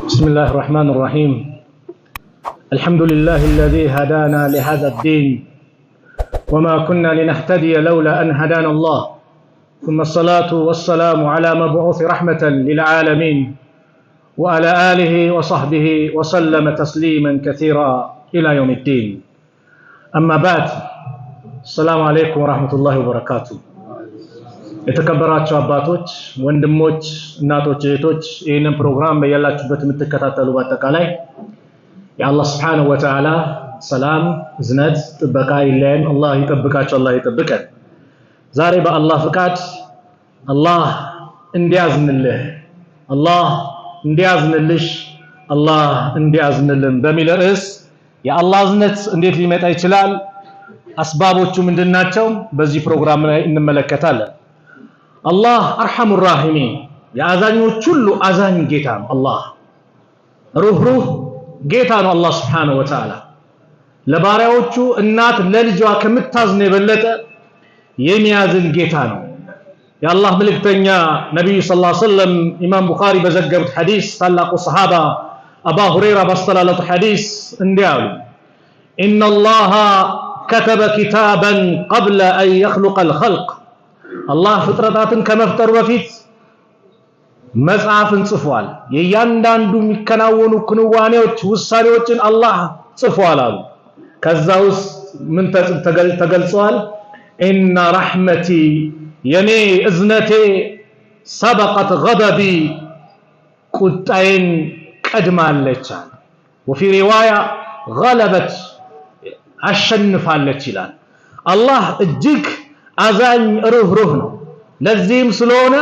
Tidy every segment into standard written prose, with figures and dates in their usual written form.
بسم الله الرحمن الرحيم الحمد لله الذي هدانا لهذا الدين وما كنا لنهتدي لولا أن هدانا الله ثم الصلاة والسلام على مبعوث رحمة للعالمين وعلى آله وصحبه وسلم تسليما كثيرا إلى يوم الدين أما بعد السلام عليكم ورحمة الله وبركاته የተከበራችሁ አባቶች ወንድሞች እናቶች እህቶች ይህንን ፕሮግራም በያላችሁበት የምትከታተሉ በአጠቃላይ የአላህ Subhanahu Wa Ta'ala ሰላም እዝነት ጥበቃ ይለየን አላህ ይጠብቃችሁ አላህ ይጠብቀን ዛሬ በአላህ ፍቃድ አላህ እንዲያዝንልህ አላህ እንዲያዝንልሽ አላህ እንዲያዝንልን በሚል ርዕስ የአላህ እዝነት እንዴት ሊመጣ ይችላል አስባቦቹ ምንድናቸው በዚህ ፕሮግራም ላይ እንመለከታለን الله أرحم الراحمين يا أذانيو كله أذان جيتان الله روح جيتان الله سبحانه وتعالى لباريوچو النات للجوا كمتازن يبلت يميازن جيتان يا الله ملكتنيا نبي صلى الله عليه وسلم إمام بخاري بزجبت حديث طلقوا الصحابة أبا هريرة بصلالة حديث انديال إن الله كتب كتابا قبل أن يخلق الخلق الله ፍጥረታትን ከመፍጠሩ በፊት መጽሐፍን ጽፏል የእያንዳንዱ የሚከናወኑ ክንዋኔዎች ውሳኔዎችን አላህ ጽፏል አሉ ከዛ ውስጥ ምን ተገልጿል ኢነ ረህመቲ የኔ እዝነቴ ሰበቀት غضبي ቁጣዬን ቀድማለች وفي روايه غلبت አሸንፋለች ይላል አላህ እጅግ አዛኝ ሩህ ነው ለዚህም ስለሆነ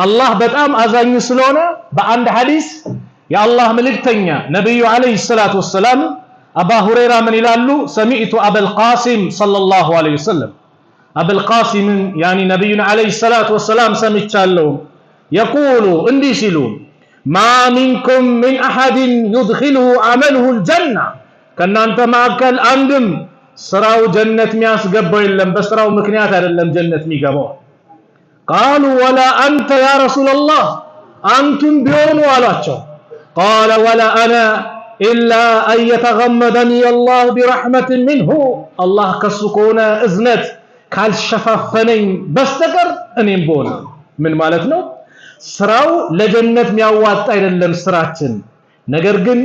አላህ በጣም አዛኝ ስለሆነ በአንድ ሐዲስ የአላህ መልእክተኛ ነብዩ አለይሂ ሰላቱ ወሰለም አባ ሁረይራ ምን ይላሉ ሰሚዕቱ አበል ቃሲም ሰለላሁ ዐለይሂ ወሰለም አበል ቃሲም ያኒ ነብዩን አለይሂ ሰላቱ ወሰለም ሰምቻለሁ يقول እንዲህ ሲሉ ما منكم من احد يدخله عمله الجنه ከናንተ ማከል አንድም ስራው ጀነት የሚያስገባው የለም በስራው ምክንያት አይደለም ጀነት የሚገባው قالوا ولا انت يا رسول الله انتم ቢሆኑ አላቸው قال ولا انا الا ان يتغمدني الله برحمه منه الله ከሱኮነ እዝነት ካልሸፋፈነኝ በስተቀር እኔም ቦና ምን ማለት ነው ስራው ለጀነት የሚያዋጣ አይደለም ስራችን ነገር ግን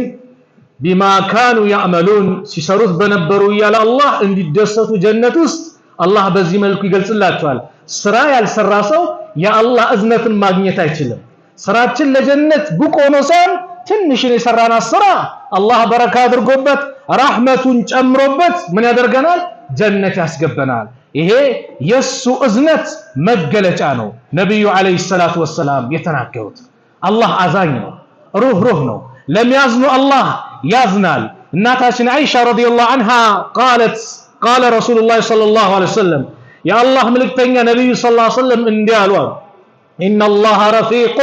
بما كانوا يعملون ሲሰሩት በነበሩ ያለ አላህ እንዲደሰቱ ጀነት ውስጥ አላህ በዚህ መልኩ ይገልጽላቸዋል ስራ ያልሰራ ሰው የአላህ እዝነትን ማግኘት አይችልም ስራችን ለጀነት ብቁ ነው ሰን ትንሽን የሰራና ስራ አላህ በረካ አድርጎበት ረህመቱን ጨምሮበት ምን ያደርገናል ጀነት ያስገበናል ይሄ የሱ እዝነት መገለጫ ነው ነብዩ አለይሂ ሰላቱ ወሰለም የተናገሩት አላህ አዛኝ ነው ሩህ ነው ለሚያዝኑ አላህ يازنال ناتاشن عائشة رضي الله عنها قال رسول الله صلى الله عليه وسلم يا الله ملكتنيا نبي صلى الله عليه وسلم انديالوا إن الله رفيق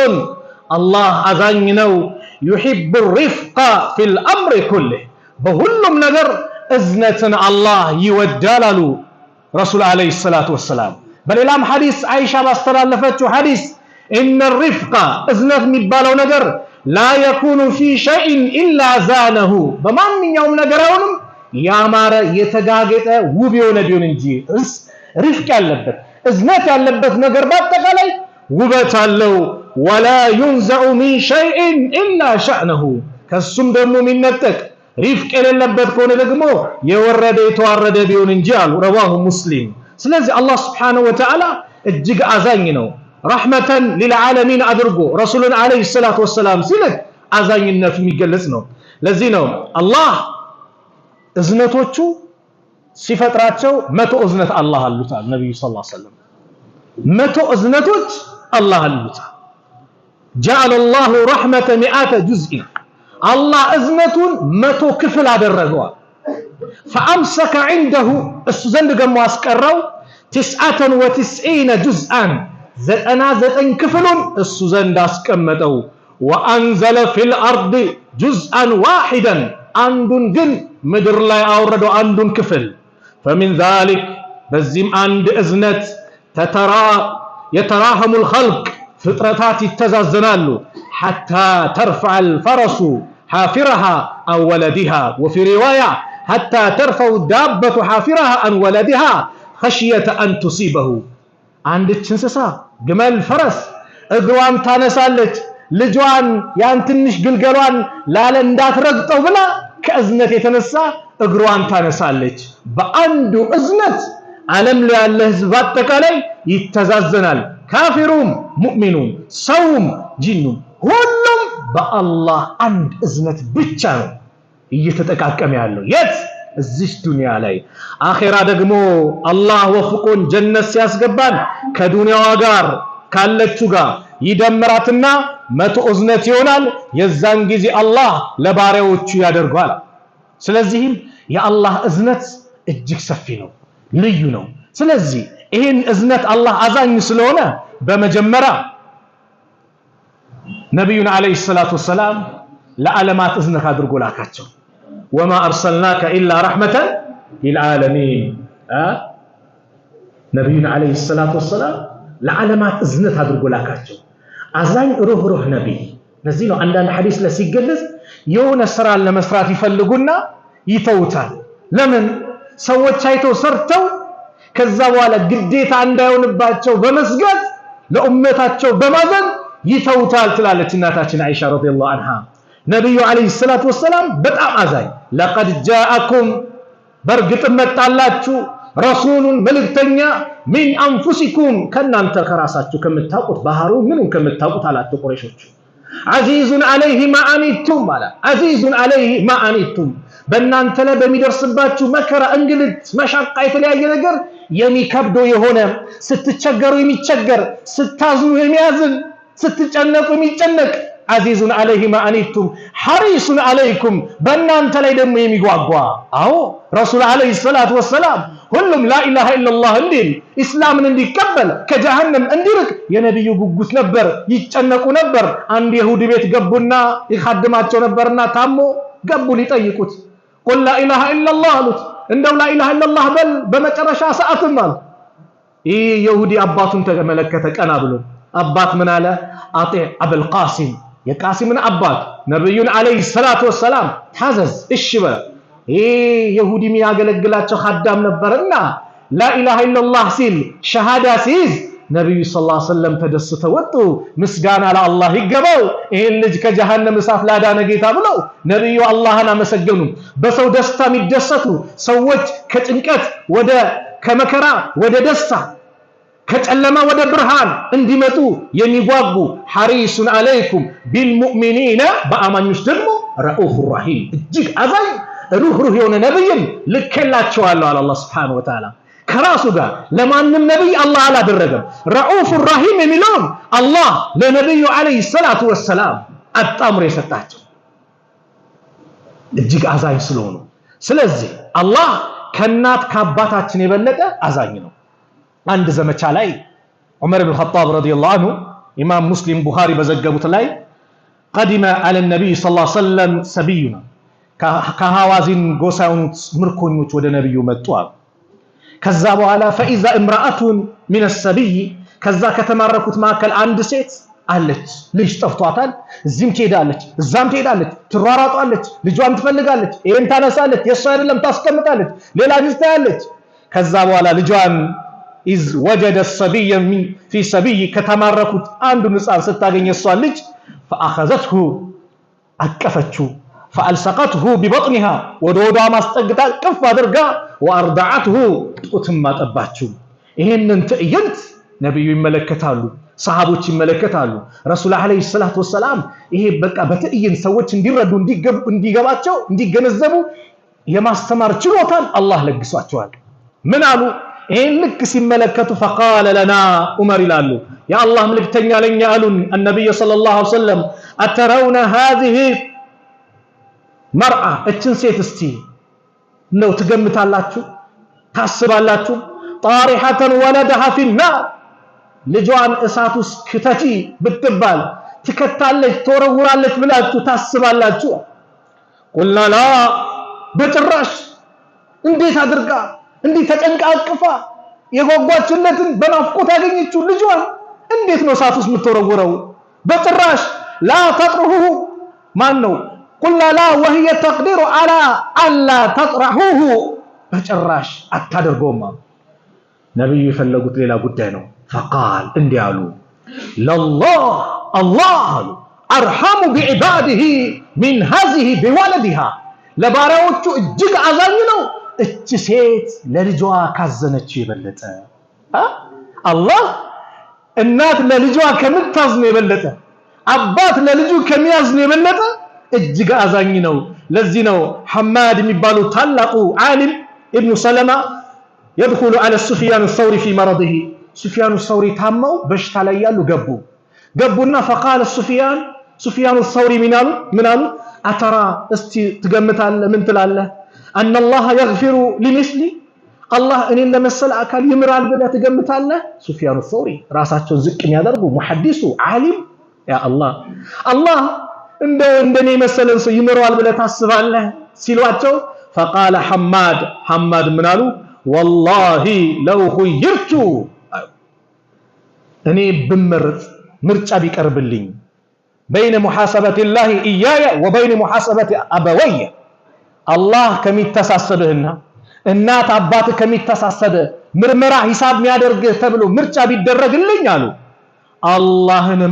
الله أذنينو يحب الرفق في الأمر كله بهلم نجر إذنة الله يودالالو رسول عليه الصلاة والسلام بل إلام حديث عائشة باسترالفتو حديث إن الرفق إذنة مبالو نجر لا يكون في شيء إلا زانه بمانኛውም ነገራውንም ያማረ የተጋገጠ ውብ የሆነ ቢሆን እንጂ ሪፍቅ ያለበት እዝነት ያለበት ነገር በአጠቃላይ ውበት አለው ولا ينزع من شيء إلا شأنه ከሱም ደግሞ የሚነጠቅ ሪፍቅ የሌለበት ከሆነ ደግሞ የወረደ የተዋረደ ቢሆን እንጂ አሉ رواه مسلم ስለዚህ አላህ Subhanahu Wa Ta'ala እጅግ አዛኝ ነው رحمة للعالمين أدرجو رسول عليه الصلاة والسلام سيلك أزايننا في مجلسنا لذينه الله إذنتوچو صفات راتشو متو إذنت الله اللوتا النبي صلى الله عليه وسلم متو إذنتوچ الله اللوتا جعل الله رحمة 100 جزء الله إذنتون متو كفل أدرجوا فأمسك عنده السزند جمو أسكروا 99 جزءا ዘጠኝ ክፍሉን እሱ ዘንድ አስቀመጠው وانزل في الارض جزءا واحدا አንዱን ግን ምድር ላይ አወረደው አንዱን ክፍል فمن ذلك በዚህም አንድ እዝነት يتراحم الخلق ፍጥረታት ይተዛዘናሉ حتى ترفع الفرس حافرها عن ولدها وفي رواية حتى ترفع الدابة حافرها عن ولدها خشية أن تصيبه عندك እንስሳ ግመል ፈረስ እግሯን ታነሳለች ልጇን ያን ትንሽ ግልገሏን ላለ እንዳትረግጠው ብላ ከእዝነት የተነሳ እግሯን ታነሳለች በአንዱ እዝነት ዓለም ላይ ያለ ህዝብ አጠቃላይ ይተዛዘናል ካፊሩም ሙእሚኑም ሰውም ጂኑም ሁሉም በአላህ አንድ እዝነት ብቻ ነው እየተጠቃቀመ ያለው የት እዚህ ዱንያ ላይ አኺራ ደግሞ አላህ ወፍቆን ጀነት ሲያስገባን ከዱንያዋ ጋር ካለችው ጋር ይደምራትና 100 እዝነት ይሆናል የዛን ጊዜ አላህ ለባሪያዎቹ ያደርጋል ስለዚህም የአላህ እዝነት እጅግ ሰፊ ነው ልዩ ነው ስለዚህ ይሄን እዝነት አላህ አዛኝ ስለሆነ በመጀመሪያ ነብዩን አለይሂ ሰላቱ ወሰላም ለዓለማት እዝነት አድርጎ ላካቸው وما أرسلناك إلا رحمة للعالمين نبينا عليه الصلاة والسلام لعلمات إذنت هذا الجلاكاتشو أزاين روح نبي نزينه عندنا حديث لسيجلس يوم السرع لمسرات يفلقونا يفوتان لمن سوت شيء صرتو كذا قديت عندهم باتشو بمسجد لأمتاتشو بمازن يفوتان تلالة ناتاتنا عائشة رضي الله عنها نبي عليه الصلاة والسلام بدأ أزاي لقد جاءكم برقة متعلاتشو رسول ملكتنيا من أنفسكم كنا أنت كراساتشو كم التاقوت بهارون منهم كم التاقوت على التقريشوش عزيز عليه ما أنيتم عزيز عليه ما أنيتم بنا أنت لا بمدر سباتشو مكر أنجلت مشاقة يتلقى نجر يمي كبدو يهونا ستتشجر ويمي تشجر ستازن ويمي أزن ستتجنك ويمي تجنك عزيز عليه ما أنيتم حريص عليكم بنا أنت لا يدم يمي قواقوا أو رسول عليه الصلاة والسلام كلهم لا إله إلا الله اندين إسلام اندي كبل كجهنم انديرك يا نبي يقوس نبر يتشنكوا نبر عند يهودي بيت قبونا يخدماتشو نبرنا تامو قبوا لي طيقوت قل لا إله إلا الله قلت عندهم لا إله إلا الله بل بمكرشا ساعة مال يهودي أباتهم تملكتك أنا بلو أبات من على أطيع أبو القاسم يا قاسم من أبات نبينا عليه الصلاة والسلام حزز الشبه يهودي ميا قلقلاتشو خدام نبرنا لا إله إلا الله سيل شهادة سيز نبي صلى الله عليه وسلم تدست وطو مسقان على الله يقبو إن لجك جهنم ساف لا دانا قيتا بلو نبي الله أنا مسجنو بسو دستا مدستو سوت كتنكت ودا كمكرا ودا دستا كتعلما ودا برهان اندمتو ينيقواقو حريص عليكم بالمؤمنين بأمان يشترمو رؤوف الرحيم الجيك أذي روح يونا نبيا لكلاتشو على الله سبحانه وتعالى كراسو قال لما أن النبي الله على بالرقم رؤوف الرحيم ملون الله لنبي عليه الصلاة والسلام التأمر يستحجو الجيك أذي سلونه سلزي الله كنات كاباتاتشني بلده أذينه عند زمچا ላይ عمر بن الخطاب رضي الله عنه امام مسلم بخاري بزغبوت ላይ قدم على النبي صلى الله عليه وسلم سبينا كهوازن ጎሳውንት ምርኮኞች ወደ ነብዩ መጡ ከዛ በኋላ فاذا امراه من السبي ከዛ ከተማረኩት ማከል አንድ ሴት አለች ልጅ ጠፍቷታል እዚህም ትሄዳለች እዛም ትሄዳለች ትሯሯጣለች ልጇን ትፈልጋለች ይሄን ታነሳለች የሷ አይደለም ታስቀምጣለች ሌላ ልጅ ታያለች ከዛ በኋላ ልጇን إذ وجد الصبي في سبي كتماركت عند نصان ستاغن يسوان لج فأخذته أكفتشو فألصقته ببطنها ودودا ماستقطا قف ادرغا وأرضعته تقتما طباچو ይሄንን ትዕይንት ነብዩ ይመለከታሉ ሰሃቦች ይመለከታሉ ረሱል አለይሂ ሰላቱ ወሰለም ይሄ በቃ በትዕይንት ሰዎች እንዲረዱ እንዲገባቸው እንዲገነዘቡ የማስተማር ችሎታን አላህ ለግሷቸዋል ምን አሉ إن لك سملكته فقال لنا عمر لالو يا الله ملكتني علينا قالوا النبي صلى الله عليه وسلم أترون هذه مرأة اتنسيت استي لو تقمت اللاتو تحسب اللاتو طارحة ولدها في النار لجوان إساتوس كتتي بالتبال تكتالك تورورالك بلاتو تحسب اللاتو قلنا لا بتراش انديت هدرقا እንዴ ተጨንቃ አቅፋ የጓጓችለትን በናፍቆት ያገኘችው ልጇን እንዴት ነው እሳት ውስጥ የምትወረውረው? በጭራሽ ላ ተጥሩሁ ማን ነው ቁልና ላ ወህየ ተቅዲሩ አላ አላ ተጥረሁሁ በጭራሽ አታደርገውማ። ነብዩ የፈለጉት ሌላ ጉዳይ ነው። ፈቃል እንዲህ አሉ ለላህ አላህ አሉ አርሐሙ ቢዒባዲሂ ሚን ሀዚሂ ቢወለዲሃ ለባሪያዎቹ እጅግ አዛኝ ነው እቺ ሴት ለልጇ ካዘነች የበለጠ። አላህ እናት ለልጇ ከምታዝን የበለጠ አባት ለልጁ ከሚያዝን የበለጠ እጅግ አዛኝ ነው። ለዚህ ነው ሐማድ የሚባሉ ታላቁ ዓሊም ኢብኑ ሰለማ يدخل على سفيان الثوري في مرضه سفيان الثوري ታመው በሽታ ላይ ያሉ ገቡና فقال سفيان الثوري ምን አሉ አተራ እስቲ ትገምታለህ ምን ትላለህ ان الله يغفر لمثلي الله እኔን ለመሰለ አካል ይምራል ብለህ ትገምታለህ? سفيان الثوري ራሳቸውን ዝቅ የሚያደርጉ ሙሐዲሱ ዓሊም ያ አላህ እንደኔ መሰለን ሰው ይምራል ብለህ ታስባለህ ሲሏቸው فقال حماد ምን አሉ والله لو خيرت እኔ ብመርጥ ምርጫ ቢቀርብልኝ بين محاسبة الله إياي وبين محاسبة أبوي الله ከሚተሳሰብህና እናት አባት ከሚተሳሰብ ምርመራ ሂሳብ የሚያደርግ ተብሎ ምርጫ ቢደረግልኝ አሉ አላህን